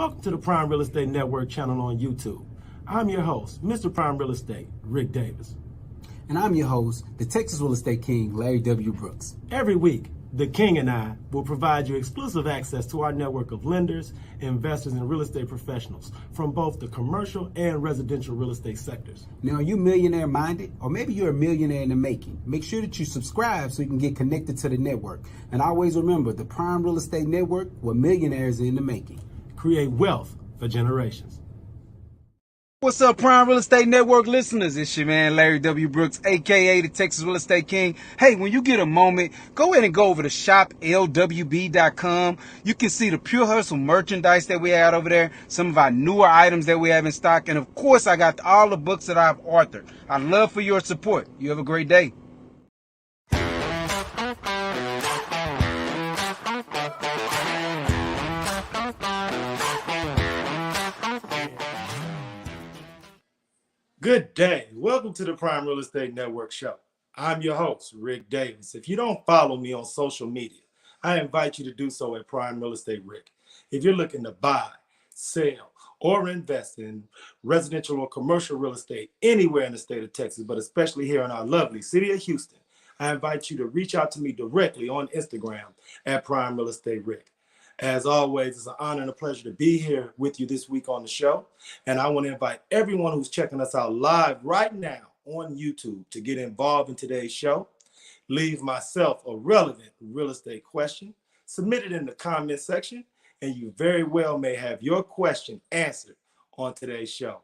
Welcome to the Prime Real Estate Network channel on YouTube. I'm your host, Mr. Prime Real Estate, Ric Davis. And I'm your host, the Texas Real Estate King, LarryWBrooks. Every week, the King and I will provide you exclusive access to our network of lenders, investors, and real estate professionals from both the commercial and residential real estate sectors. Now, are you millionaire minded? Or maybe you're a millionaire in the making? Make sure that you subscribe so you can get connected to the network. And always remember, the Prime Real Estate Network, where millionaires are in the making. Create wealth for generations. What's up, Prime Real Estate Network listeners? It's your man, LarryWBrooks, a.k.a. the Texas Real Estate King. Hey, when you get a moment, go ahead and go over to shoplwb.com. You can see the Pure Hustle merchandise that we had over there, some of our newer items that we have in stock, and of course, I got all the books that I've authored. I'd love for your support. You have a great day. Good day. Welcome to the Prime Real Estate Network show. I'm your host, Ric Davis. If you don't follow me on social media, I invite you to do so at Prime Real Estate Ric. If you're looking to buy, sell, or invest in residential or commercial real estate anywhere in the state of Texas, but especially here in our lovely city of Houston, I invite you to reach out to me directly on Instagram at Prime Real Estate Ric. As always, it's an honor and a pleasure to be here with you this week on the show. And I want to invite everyone who's checking us out live right now on YouTube to get involved in today's show. Leave myself a relevant real estate question, submit it in the comment section, and you very well may have your question answered on today's show.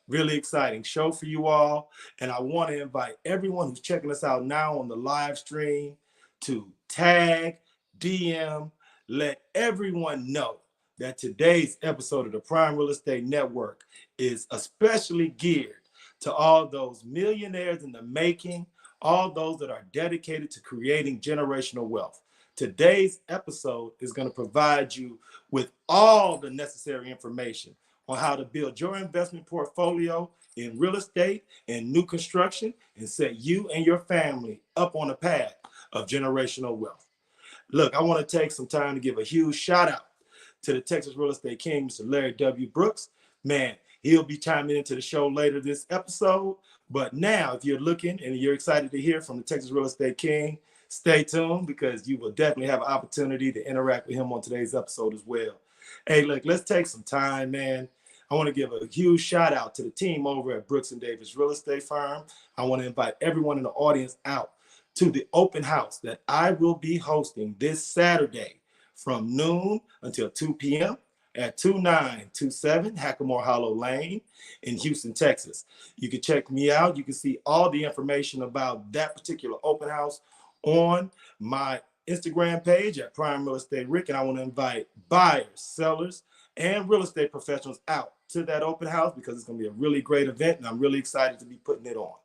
Really exciting show for you all. And I want to invite everyone who's checking us out now on the live stream to tag, DM, let everyone know that today's episode of the Prime Real Estate Network is especially geared to all those millionaires in the making, all those that are dedicated to creating generational wealth. Today's episode is going to provide you with all the necessary information on how to build your investment portfolio in real estate and new construction and set you and your family up on a path of generational wealth. Look, I want to take some time to give a huge shout out to the Texas Real Estate King, Mr. LarryWBrooks. Man, he'll be chiming into the show later this episode. But now, if you're looking and you're excited to hear from the Texas Real Estate King, stay tuned because you will definitely have an opportunity to interact with him on today's episode as well. Hey, look, let's take some time, man. I want to give a huge shout out to the team over at Brooks & Davis Real Estate Firm. I want to invite everyone in the audience out to the open house that I will be hosting this Saturday from noon until 2 p.m. at 2927 Hackamore Hollow Lane in Houston, Texas. You can check me out. You can see all the information about that particular open house on my Instagram page at Prime Real Estate Ric. And I want to invite buyers, sellers, and real estate professionals out to that open house because it's going to be a really great event and I'm really excited to be putting it on.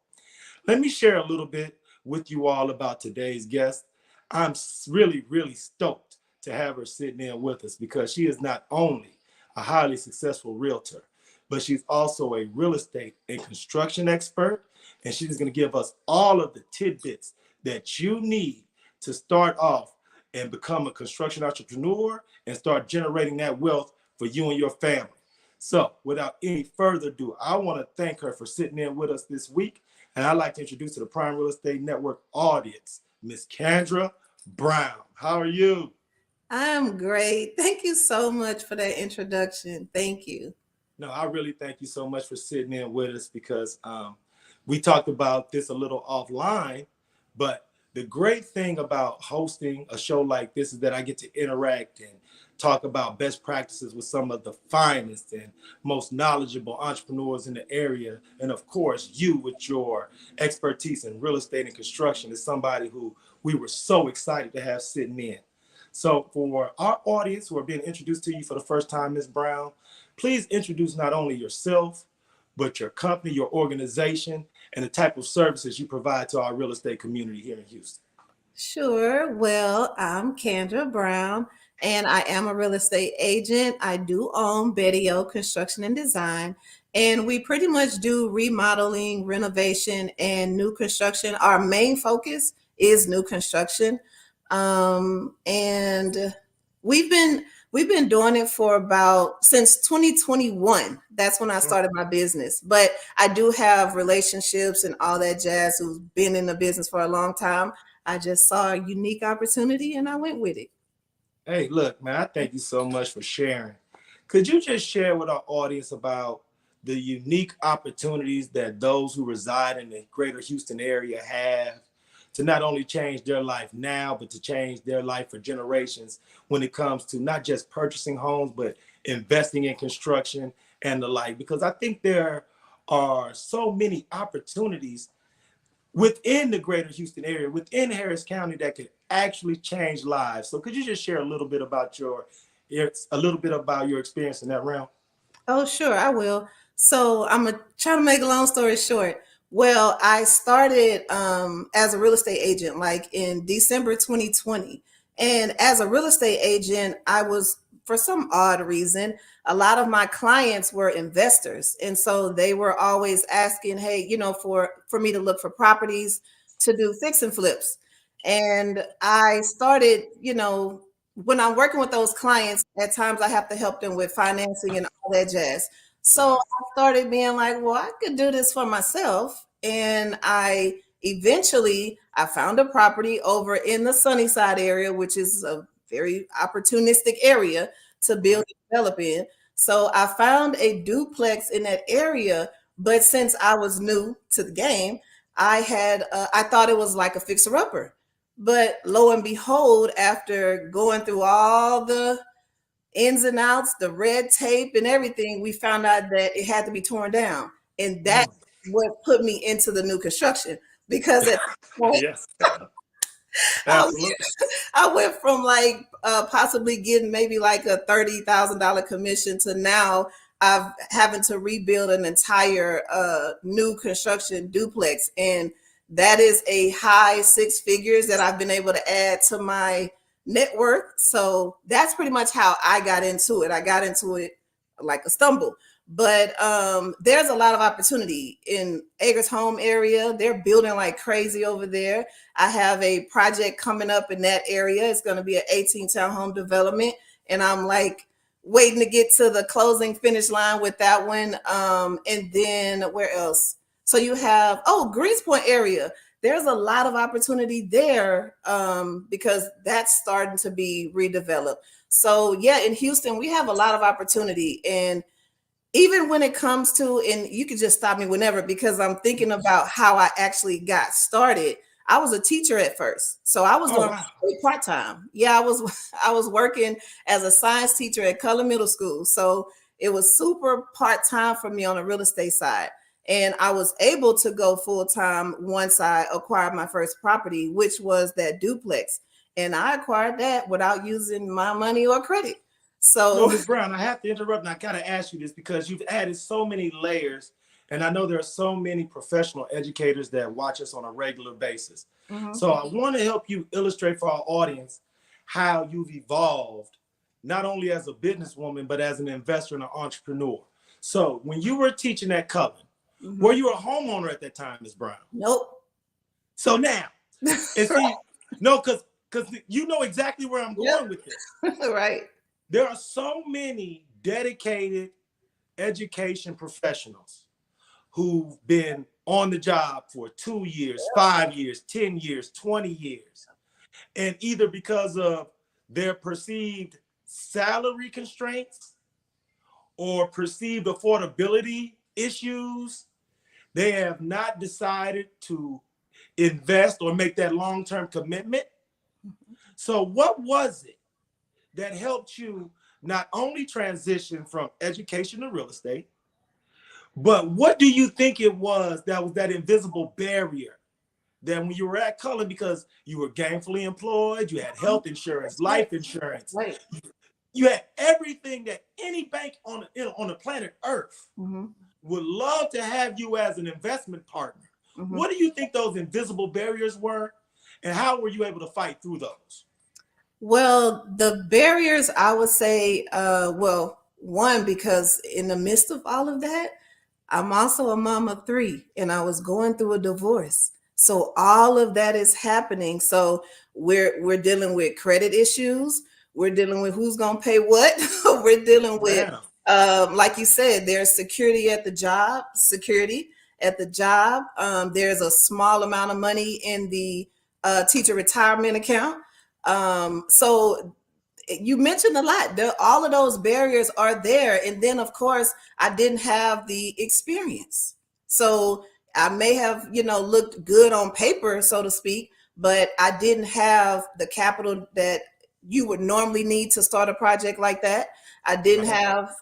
Let me share a little bit with you all about today's guest. I'm really, really stoked to have her sitting in with us because she is not only a highly successful realtor, but she's also a real estate and construction expert. And she's going to give us all of the tidbits that you need to start off and become a construction entrepreneur and start generating that wealth for you and your family. So without any further ado, I want to thank her for sitting in with us this week. And I'd like to introduce to the Prime Real Estate Network audience, Miss Candra Brown. How are you? I'm great. Thank you so much for that introduction. Thank you. No, I really thank you so much for sitting in with us because we talked about this a little offline, but the great thing about hosting a show like this is that I get to interact and talk about best practices with some of the finest and most knowledgeable entrepreneurs in the area. And of course, you with your expertise in real estate and construction is somebody who we were so excited to have sitting in. So for our audience who are being introduced to you for the first time, Ms. Brown, please introduce not only yourself, but your company, your organization, and the type of services you provide to our real estate community here in Houston. Sure. Well, I'm Candra Brown, and I am a real estate agent. I do own Betty-O Construction and Design, and we pretty much do remodeling, renovation, and new construction. Our main focus is new construction. And we've been We've been doing it for since 2021. That's when I started my business. But I do have relationships and all that jazz who's been in the business for a long time. I just saw a unique opportunity and I went with it. Hey, look, man, I thank you so much for sharing. Could you just share with our audience about the unique opportunities that those who reside in the greater Houston area have to not only change their life now, but to change their life for generations when it comes to not just purchasing homes, but investing in construction and the like? Because I think there are so many opportunities within the greater Houston area, within Harris County, that could actually change lives. So could you just share a little bit about your experience in that realm? Oh, sure, I will. So I'm gonna try to make a long story short. Well, I started as a real estate agent like in December 2020. And as a real estate agent, I was, for some odd reason, a lot of my clients were investors. And so they were always asking, hey, for me to look for properties to do fix and flips. And I started, when I'm working with those clients, at times I have to help them with financing and all that jazz. So I started being like, well, I could do this for myself. And I found a property over in the Sunnyside area, which is a very opportunistic area to build and develop in. So I found a duplex in that area. But since I was new to the game, I thought it was like a fixer-upper. But lo and behold, after going through all the ins and outs, the red tape and everything, we found out that it had to be torn down. And that's what put me into the new construction. Because at that point, Yes, absolutely. I went from like possibly getting maybe like a $30,000 commission to now I've having to rebuild an entire new construction duplex. And that is a high six figures that I've been able to add to my net worth. So that's pretty much how I got into it. I got into it like a stumble. But there's a lot of opportunity in Acres Home area. They're building like crazy over there. I have a project coming up in that area. It's going to be an 18 townhome development. And I'm like waiting to get to the closing finish line with that one. And then where else? So you have, Greens Point area. There's a lot of opportunity there because that's starting to be redeveloped. So yeah, in Houston, we have a lot of opportunity. And even when it comes to, and you can just stop me whenever, because I'm thinking about how I actually got started. I was a teacher at first. So I was doing part-time. Yeah, I was working as a science teacher at Color Middle School. So it was super part-time for me on the real estate side. And I was able to go full-time once I acquired my first property, which was that duplex. And I acquired that without using my money or credit. So, no, Ms. Brown, I have to interrupt and I got to ask you this because you've added so many layers. And I know there are so many professional educators that watch us on a regular basis. So I want to help you illustrate for our audience how you've evolved, not only as a businesswoman, but as an investor and an entrepreneur. So when you were teaching at Cullen, were you a homeowner at that time, Ms. Brown? Nope. So now, because you know exactly where I'm going with this. Right. There are so many dedicated education professionals who've been on the job for 2 years, 5 years, 10 years, 20 years. And either because of their perceived salary constraints or perceived affordability issues, they have not decided to invest or make that long-term commitment. So what was it that helped you not only transition from education to real estate, but what do you think it was that invisible barrier that when you were at Cullen, because you were gainfully employed, you had health insurance, life insurance, Right. You had everything that any bank on the planet Earth would love to have you as an investment partner. What do you think those invisible barriers were, and how were you able to fight through those? Well, the barriers, I would say, one, because in the midst of all of that, I'm also a mom of 3 and I was going through a divorce. So all of that is happening. So we're dealing with credit issues. We're dealing with who's going to pay what. We're dealing with, Wow. like you said, there's security at the job, there's a small amount of money in the teacher retirement account. So you mentioned a lot. All of those barriers are there. And then, of course, I didn't have the experience. So I may have, looked good on paper, so to speak, but I didn't have the capital that you would normally need to start a project like that. I didn't Right. have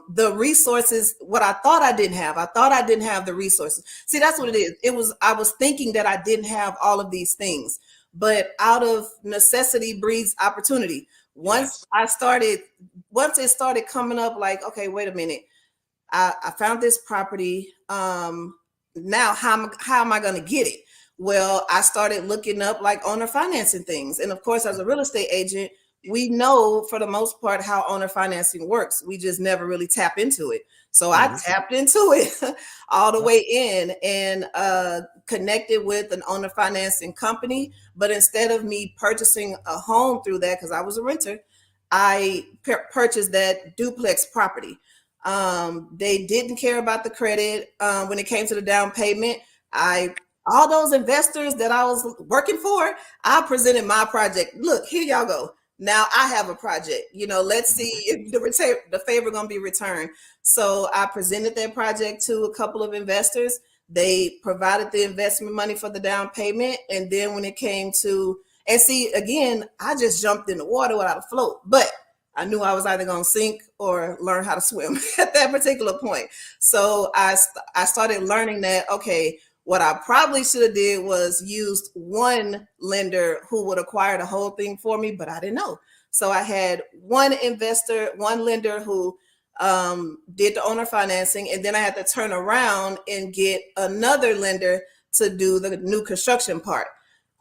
the resources. What I thought I didn't have. I thought I didn't have the resources. See, that's what it is. I was thinking that I didn't have all of these things, but out of necessity breeds opportunity. Once it started coming up, like, okay, wait a minute, I found this property. Now how am I going to get it? Well, I started looking up like owner financing things. And of course, as a real estate agent, we know for the most part how owner financing works. We just never really tap into it. So I tapped into it all the way in and connected with an owner financing company. But instead of me purchasing a home through that, because I was a renter, I purchased that duplex property. They didn't care about the credit. When it came to the down payment, all those investors that I was working for, I presented my project. Look, here y'all go. Now I have a project. Let's see if the favor going to be returned. So I presented that project to a couple of investors. They provided the investment money for the down payment. And then when it came to, and see, again, I just jumped in the water without a float, but I knew I was either going to sink or learn how to swim at that particular point. So I started learning that, okay, what I probably should have did was used one lender who would acquire the whole thing for me, but I didn't know. So I had one lender who did the owner financing, and then I had to turn around and get another lender to do the new construction part.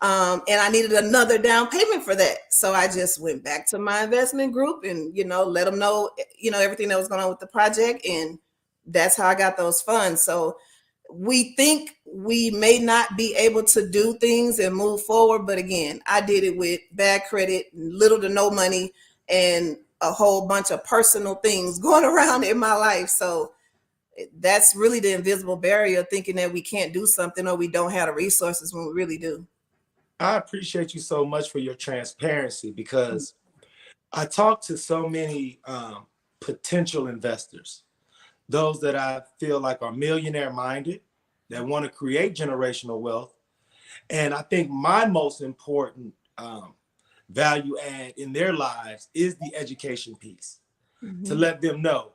And I needed another down payment for that. So I just went back to my investment group and, let them know, everything that was going on with the project. And that's how I got those funds. So we think we may not be able to do things and move forward. But again, I did it with bad credit, little to no money, and a whole bunch of personal things going around in my life. So that's really the invisible barrier, thinking that we can't do something or we don't have the resources when we really do. I appreciate you so much for your transparency, because I talk to so many potential investors, those that I feel like are millionaire minded, that want to create generational wealth. And I think my most important value add in their lives is the education piece, to let them know.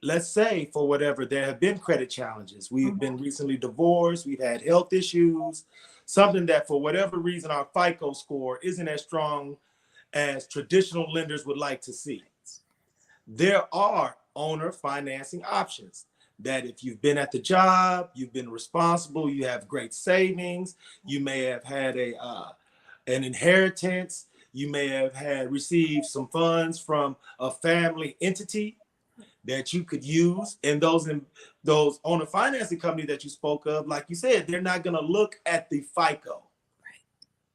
Let's say, for whatever, there have been credit challenges. We've been recently divorced. We've had health issues, something that for whatever reason, our FICO score isn't as strong as traditional lenders would like to see. There are owner financing options that if you've been at the job, you've been responsible, you have great savings, you may have had an inheritance, you may have received some funds from a family entity that you could use. And those owner financing companies that you spoke of, like you said, they're not going to look at the FICO.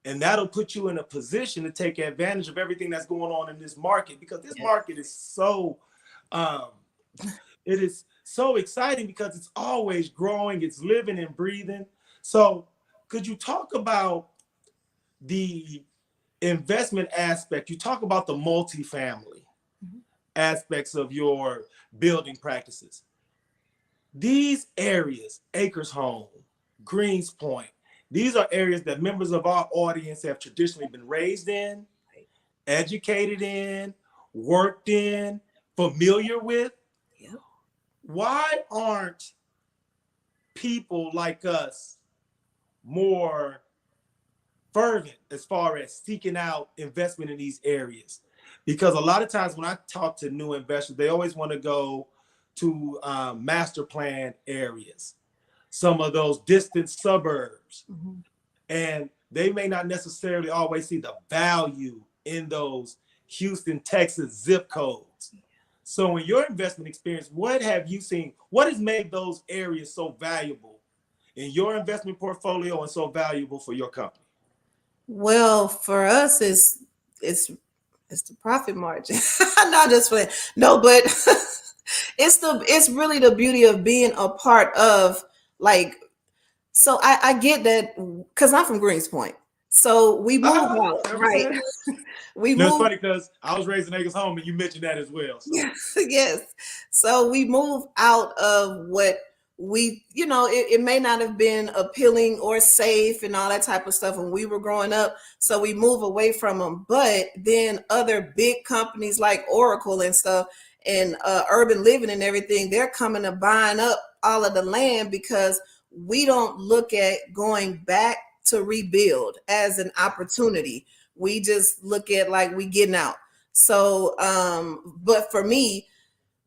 And that'll put you in a position to take advantage of everything that's going on in this market, because this market is so it is so exciting, because it's always growing, it's living and breathing. So could you talk about the investment aspect? You talk about the multifamily aspects of your building practices. These areas, Acres Home, Greens Point, these are areas that members of our audience have traditionally been raised in, educated in, worked in, familiar with. Why aren't people like us more fervent as far as seeking out investment in these areas? Because a lot of times when I talk to new investors, they always want to go to master plan areas, some of those distant suburbs. And they may not necessarily always see the value in those Houston, Texas zip codes. So in your investment experience, what have you seen? What has made those areas so valuable in your investment portfolio and so valuable for your company? Well, for us, it's It's the profit margin. Not just for no, but it's really the beauty of being a part of, like, so I get that because I'm from Greens Point. So we moved out, right? Represent. We No, it's moved. funny because I was raising Acres home and you mentioned that as well. So. Yes. So we moved out of what we, it may not have been appealing or safe and all that type of stuff when we were growing up. So we move away from them. But then other big companies like Oracle and stuff and Urban Living and everything, they're coming to buying up all of the land because we don't look at going back to rebuild as an opportunity. We just look at like we getting out. So, but for me,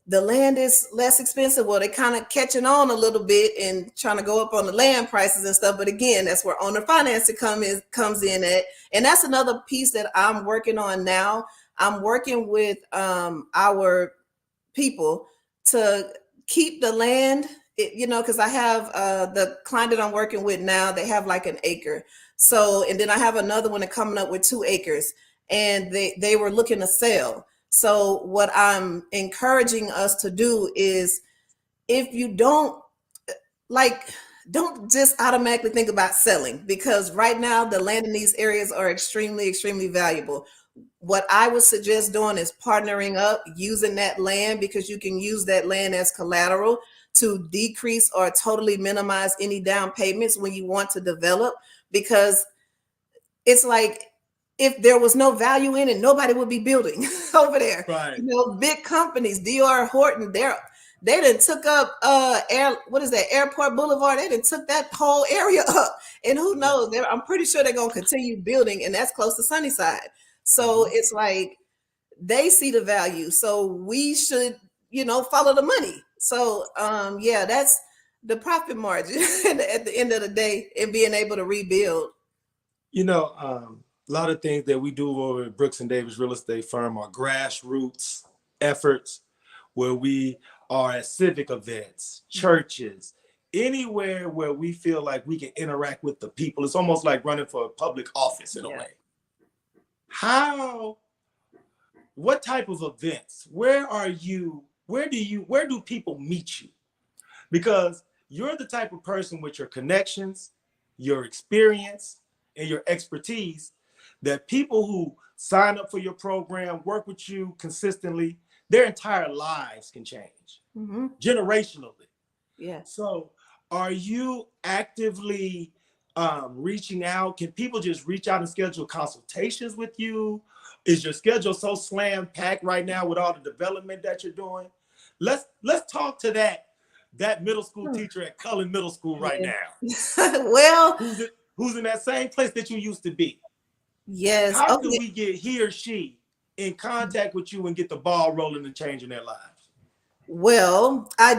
the land is less expensive. Well, they kind of catching on a little bit and trying to go up on the land prices and stuff. But again, that's where owner financing comes in at. And that's another piece that I'm working on now. I'm working with our people to keep the land, because I have the client that I'm working with now, they have like an acre. So, and then I have another one that coming up with 2 acres and they were looking to sell. So what I'm encouraging us to do is, if you don't just automatically think about selling, because right now the land in these areas are extremely, extremely valuable. What I would suggest doing is partnering up, using that land, because you can use that land as collateral to decrease or totally minimize any down payments when you want to develop, because it's like, if there was no value in it, nobody would be building over there. Right. Big companies, D.R. Horton, they done took up Airport Boulevard. They done took that whole area up. And who knows? I'm pretty sure they're gonna continue building, and that's close to Sunnyside. So it's like they see the value. So we should, follow the money. So that's the profit margin at the end of the day, and being able to rebuild. A lot of things that we do over at Brooks and Davis Real Estate Firm are grassroots efforts where we are at civic events, churches, anywhere where we feel like we can interact with the people. It's almost like running for a public office in a way. What type of events? Where do people meet you? Because you're the type of person with your connections, your experience, and your expertise that people who sign up for your program, work with you consistently, their entire lives can change generationally. Yeah. So are you actively reaching out? Can people just reach out and schedule consultations with you? Is your schedule so slam packed right now with all the development that you're doing? Let's talk to that middle school teacher at Cullen Middle School right now. Well, who's in that same place that you used to be. Yes. How do we get he or she in contact with you and get the ball rolling and changing their lives? Well, I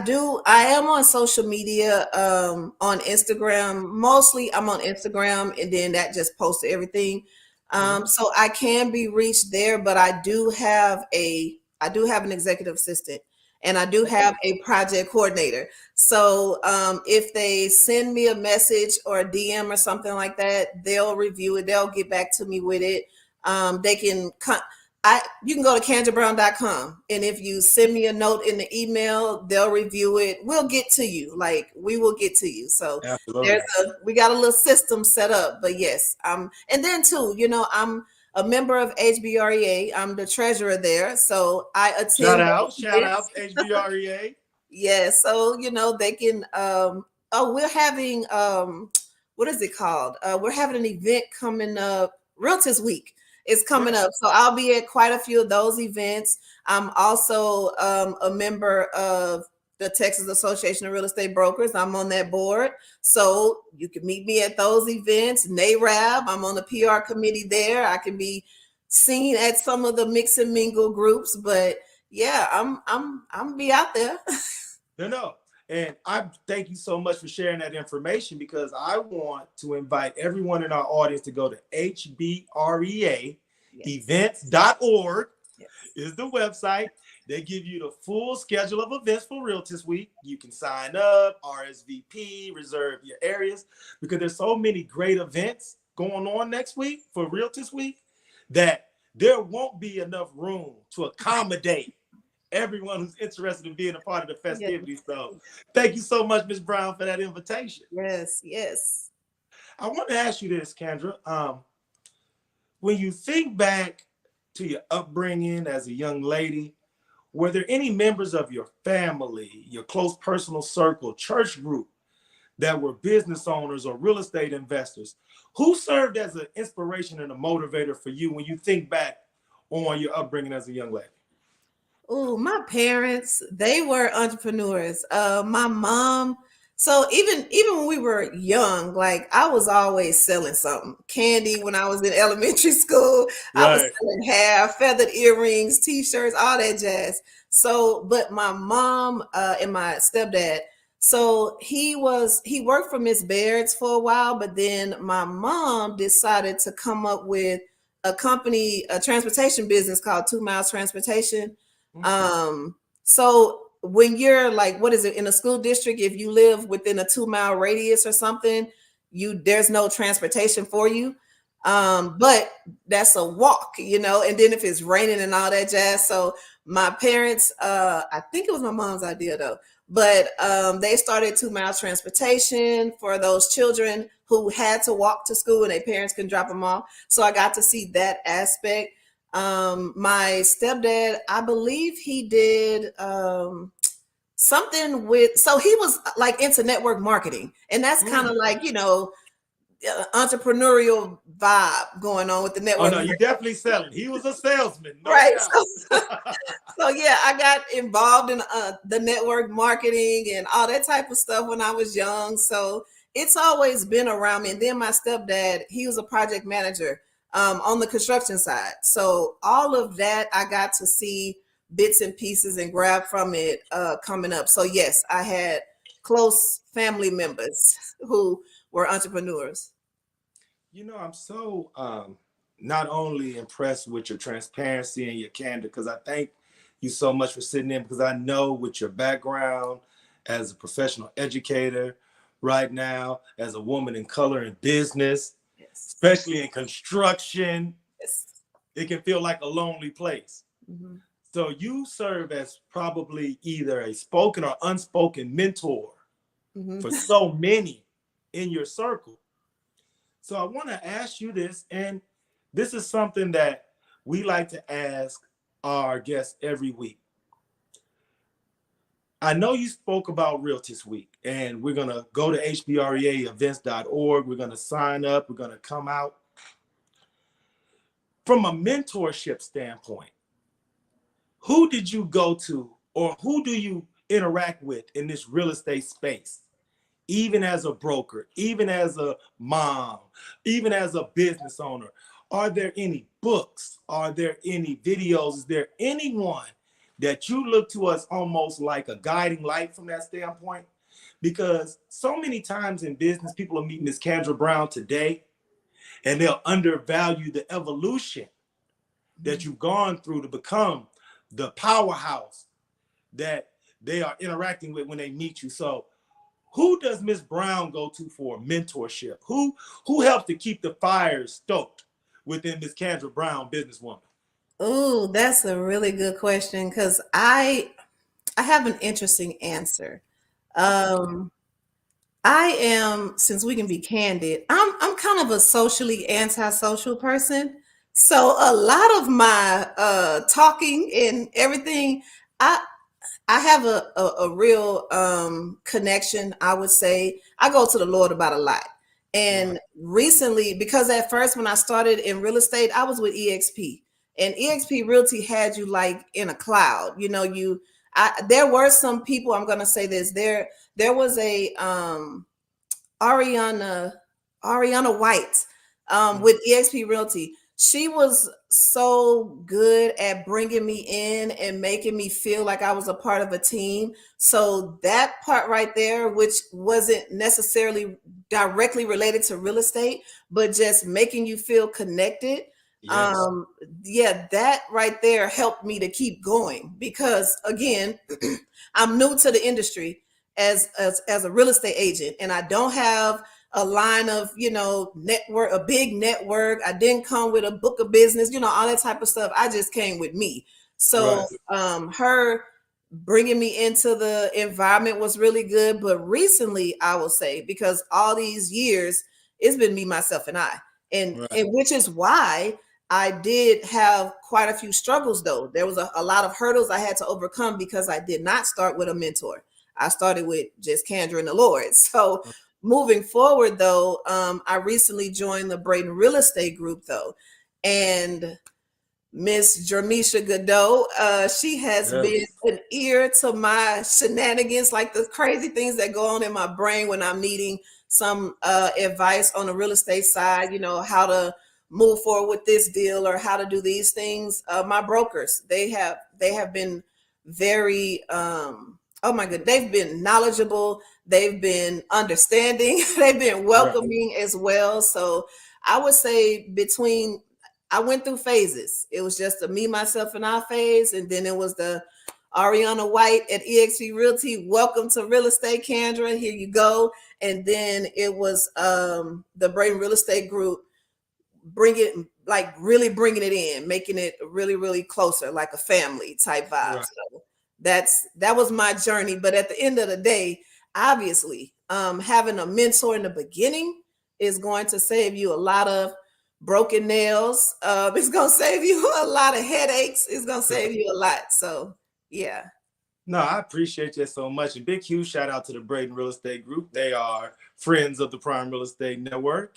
am on social media, on Instagram. Mostly I'm on Instagram, and then that just posts everything. So I can be reached there, but I do have an executive assistant, and I do have a project coordinator. So if they send me a message or a DM or something like that, they'll review it. They'll get back to me with it. You can go to candrabrown.com, and if you send me a note in the email, they'll review it. We'll get to you. We will get to you. So we got a little system set up. But yes, and then too, I'm a member of HBREA. I'm the treasurer there. So I attend. Shout out HBREA. Yeah. So, they can, we're having, what is it called? We're having an event coming up. Realtors Week is coming up. So I'll be at quite a few of those events. I'm also a member of the Texas Association of Real Estate Brokers. I'm on that board. So you can meet me at those events. NARAB, I'm on the PR committee there. I can be seen at some of the mix and mingle groups, but yeah, I'm be out there. No. And I thank you so much for sharing that information, because I want to invite everyone in our audience to go to hbreaevents.org. Is the website. They give you the full schedule of events for Realtors Week. You can sign up, RSVP, reserve your areas, because there's so many great events going on next week for Realtors Week that there won't be enough room to accommodate everyone who's interested in being a part of the festivities. So thank you so much, Ms. Brown, for that invitation. Yes, yes. I want to ask you this, Candra. When you think back to your upbringing as a young lady, were there any members of your family, your close personal circle, church group that were business owners or real estate investors who served as an inspiration and a motivator for you when you think back on your upbringing as a young lady? Oh, my parents, they were entrepreneurs. My mom, so even when we were young, like I was always selling something. Candy when I was in elementary school, I was Right. selling hair, feathered earrings, t-shirts, all that jazz. So, but my mom and my stepdad, so he worked for Miss Baird's for a while, but then my mom decided to come up with a company, a transportation business called 2 Miles Transportation. So when you're like, what is it, in a school district, if you live within a 2 mile radius or something, there's no transportation for you. But that's a walk, and then if it's raining and all that jazz. So my parents, I think it was my mom's idea though, but they started 2 Miles Transportation for those children who had to walk to school and their parents can drop them off. So I got to see that aspect. My stepdad, I believe he did something with, so he was like into network marketing, and that's kind of like, entrepreneurial vibe going on with the network. Oh no, you definitely selling. He was a salesman, no right? doubt. So yeah, I got involved in the network marketing and all that type of stuff when I was young. So it's always been around me. And then my stepdad, he was a project manager on the construction side. So all of that, I got to see bits and pieces and grab from it coming up. So yes, I had close family members who were entrepreneurs. I'm so not only impressed with your transparency and your candor, because I thank you so much for sitting in, because I know with your background as a professional educator right now, as a woman in color in business, especially in construction, it can feel like a lonely place. Mm-hmm. So you serve as probably either a spoken or unspoken mentor for so many in your circle. So I want to ask you this, and this is something that we like to ask our guests every week. I know you spoke about Realtors Week, and we're going to go to hbreaevents.org. We're going to sign up. We're going to come out. From a mentorship standpoint, who did you go to, or who do you interact with in this real estate space? Even as a broker, even as a mom, even as a business owner, are there any books? Are there any videos? Is there anyone that you look to as almost like a guiding light from that standpoint? Because so many times in business, people are meeting Ms. Candra Brown today, and they'll undervalue the evolution that you've gone through to become the powerhouse that they are interacting with when they meet you. So who does Ms. Brown go to for mentorship? Who helps to keep the fires stoked within Ms. Candra Brown, businesswoman? Oh, that's a really good question, because I have an interesting answer. I am, since we can be candid, I'm kind of a socially antisocial person. So a lot of my talking and everything, I have a real connection. I would say I go to the Lord about a lot. And recently, because at first when I started in real estate, I was with EXP, and EXP Realty had you like in a cloud. There were some people, I'm going to say this, there was a Ariana White with EXP Realty. She was so good at bringing me in and making me feel like I was a part of a team. So that part right there, which wasn't necessarily directly related to real estate, but just making you feel connected. Yes. That right there helped me to keep going, because again, I'm new to the industry as a real estate agent, and I don't have a line of, network, a big network. I didn't come with a book of business, all that type of stuff. I just came with me. So her bringing me into the environment was really good. But recently, I will say, because all these years, it's been me, myself, and I. And which is why I did have quite a few struggles, though. There was a lot of hurdles I had to overcome because I did not start with a mentor. I started with just Candra and the Lord. So moving forward, though, I recently joined the Braden Real Estate group, though. And Miss Jermisha Godot, she has been an ear to my shenanigans, like the crazy things that go on in my brain when I'm needing some advice on the real estate side, how to move forward with this deal or how to do these things. My brokers, they have been very, oh my God, they've been knowledgeable. They've been understanding. They've been welcoming as well. So I would say I went through phases. It was just a me, myself, and I phase. And then it was the Ariana White at EXP Realty. Welcome to real estate, Candra. Here you go. And then it was the Braden Real Estate Group, really bringing it in, making it really, really closer, like a family type vibe. So that was my journey. But at the end of the day, obviously, having a mentor in the beginning is going to save you a lot of broken nails. It's going to save you a lot of headaches. It's going to save you a lot. So, yeah. No, I appreciate you so much. A big, huge shout out to the Braden Real Estate Group. They are friends of the Prime Real Estate Network.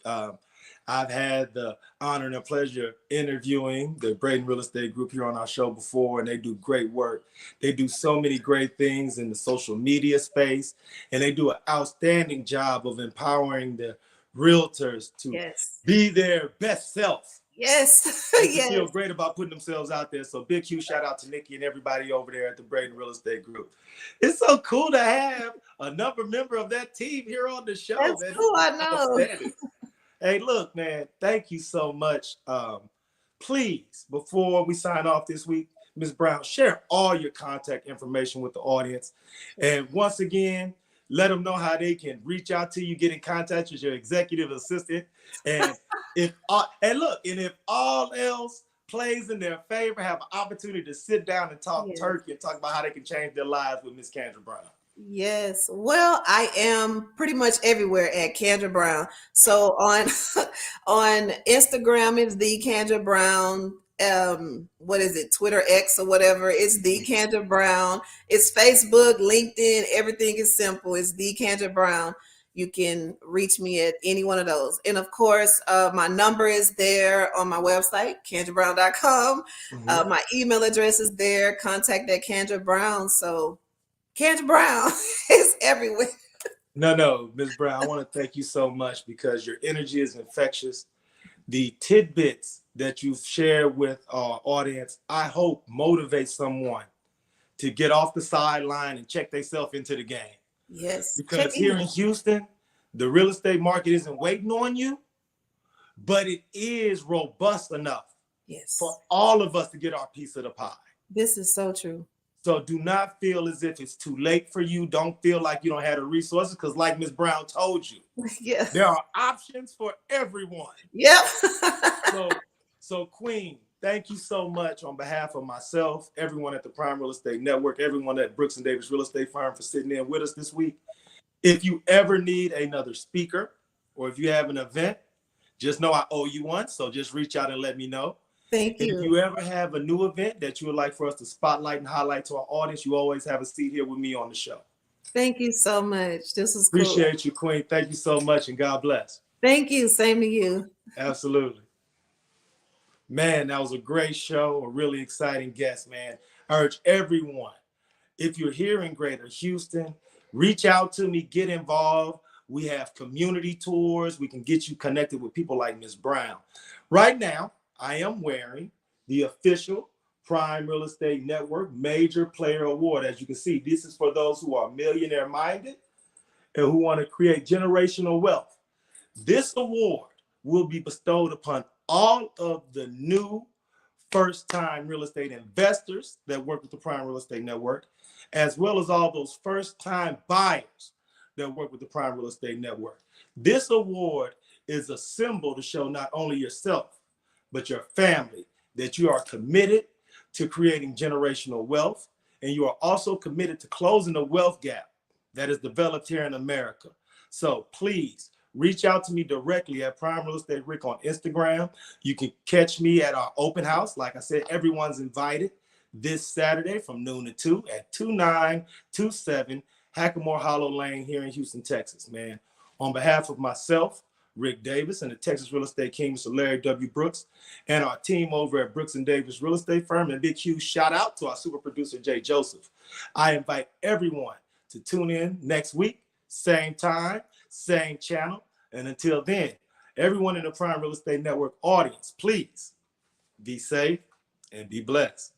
I've had the honor and the pleasure interviewing the Braden Real Estate Group here on our show before, and they do great work. They do so many great things in the social media space, and they do an outstanding job of empowering the realtors to be their best self. Yes. They feel great about putting themselves out there. So big, huge shout out to Nikki and everybody over there at the Braden Real Estate Group. It's so cool to have another member of that team here on the show. That's cool, I know. Hey, look, man, thank you so much. Please, before we sign off this week, Ms. Brown, share all your contact information with the audience. And once again, let them know how they can reach out to you, get in contact with your executive assistant. And if all else plays in their favor, have an opportunity to sit down and talk turkey and talk about how they can change their lives with Ms. Candra Brown. Yes. Well, I am pretty much everywhere at Candra Brown. So on Instagram, it's the Candra Brown. What is it? Twitter X or whatever. It's the Candra Brown. It's Facebook, LinkedIn. Everything is simple. It's the Candra Brown. You can reach me at any one of those. And of course, my number is there on my website, candrabrown.com. My email address is there. Contact at Candra Brown. So Candra Brown is everywhere. No, Ms. Brown, I want to thank you so much because your energy is infectious. The tidbits that you've shared with our audience, I hope motivate someone to get off the sideline and check themselves into the game. Yes. Because here in Houston, the real estate market isn't waiting on you, but it is robust enough for all of us to get our piece of the pie. This is so true. So do not feel as if it's too late for you. Don't feel like you don't have the resources because like Ms. Brown told you, there are options for everyone. Yep. So Queen, thank you so much on behalf of myself, everyone at the Prime Real Estate Network, everyone at Brooks and Davis Real Estate Firm for sitting in with us this week. If you ever need another speaker or if you have an event, just know I owe you one. So just reach out and let me know. Thank you. If you ever have a new event that you would like for us to spotlight and highlight to our audience, you always have a seat here with me on the show. Thank you so much. This is cool. Appreciate you, Queen. Thank you so much, and God bless. Thank you. Same to you. Absolutely. Man, that was a great show, a really exciting guest, man. I urge everyone, if you're here in Greater Houston, reach out to me, get involved. We have community tours. We can get you connected with people like Ms. Brown. Right now, I am wearing the official Prime Real Estate Network Major Player Award. As you can see, this is for those who are millionaire minded and who want to create generational wealth. This award will be bestowed upon all of the new first-time real estate investors that work with the Prime Real Estate Network, as well as all those first-time buyers that work with the Prime Real Estate Network. This award is a symbol to show not only yourself, but your family that you are committed to creating generational wealth, and you are also committed to closing the wealth gap that is developed here in America. So please reach out to me directly at Prime Real Estate Ric on Instagram. You can catch me at our open house. Like I said, everyone's invited this Saturday from noon to 2 at 2927 Hackamore Hollow Lane here in Houston, Texas, man. On behalf of myself, Ric Davis, and the Texas Real Estate King, Mr. Larry W. Brooks, and our team over at Brooks & Davis Real Estate Firm, and big huge shout out to our super producer, Jay Joseph. I invite everyone to tune in next week, same time, same channel. And until then, everyone in the Prime Real Estate Network audience, please be safe and be blessed.